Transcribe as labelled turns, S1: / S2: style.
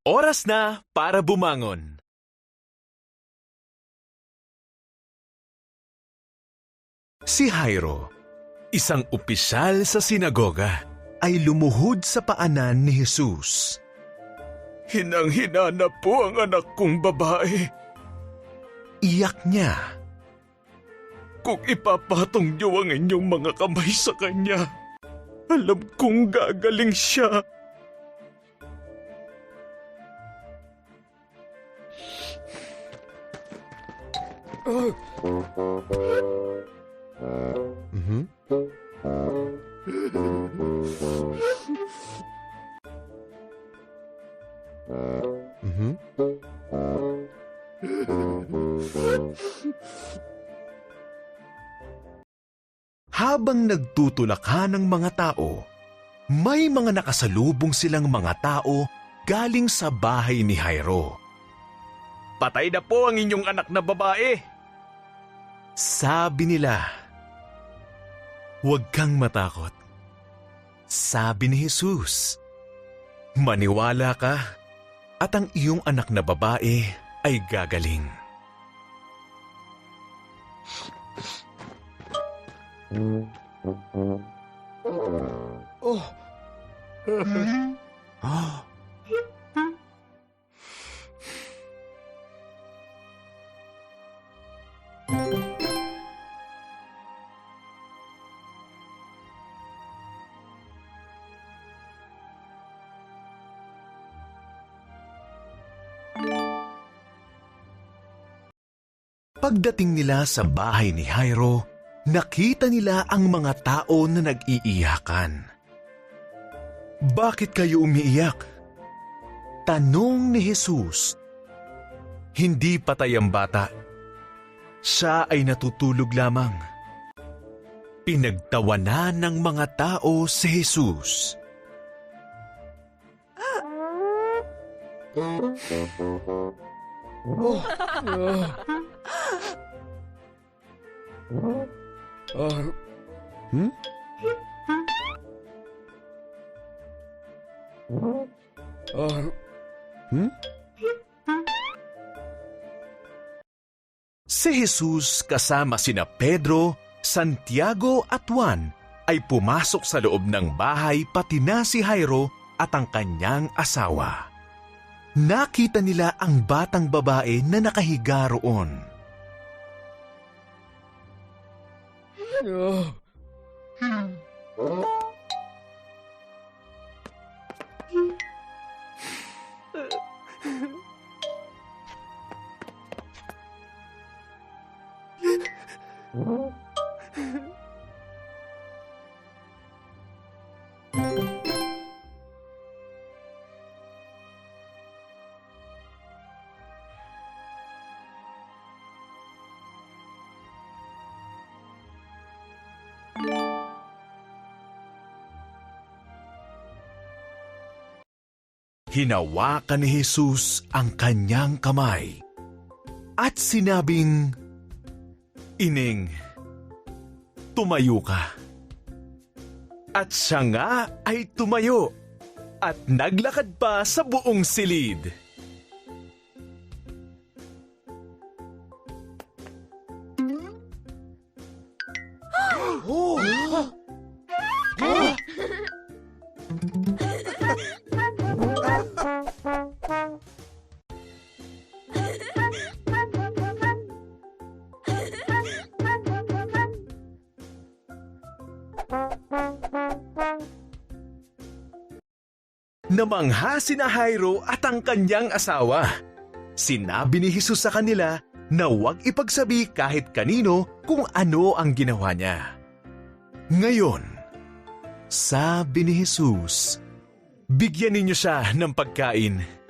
S1: Oras na para bumangon. Si Jairo, isang opisyal sa sinagoga, ay lumuhod sa paanan ni Jesus.
S2: Hinang-hina na po ang anak kong babae.
S1: Iyak niya.
S2: Kung ipapatong niyo ang inyong mga kamay sa kanya, alam kong gagaling siya.
S1: Habang nagtutulakan ng mga tao, may mga nakasalubong silang mga tao galing sa bahay ni Jairo.
S2: Patay na po ang inyong anak na babae.
S1: Sabi nila, "Huwag kang matakot." Sabi ni Jesus, "Maniwala ka at ang iyong anak na babae ay gagaling." Pagdating nila sa bahay ni Jairo, nakita nila ang mga tao na nag-iiyakan. "Bakit kayo umiiyak?" tanong ni Jesus. Hindi patay ang bata. Siya ay natutulog lamang. Pinagtawanan ng mga tao si Jesus. Si Jesus kasama sina Pedro, Santiago at Juan ay pumasok sa loob ng bahay pati na si Jairo at ang kanyang asawa. Nakita nila ang batang babae na nakahiga roon. Hinawakan ni Jesus ang kanyang kamay at sinabing, "Ining, tumayo ka." At siya nga ay tumayo at naglakad pa sa buong silid. Namangha sina Jairo at ang kanyang asawa. Sinabi ni Jesus sa kanila na huwag ipagsabi kahit kanino kung ano ang ginawa niya. Ngayon, sabi ni Jesus, "Bigyan ninyo siya ng pagkain."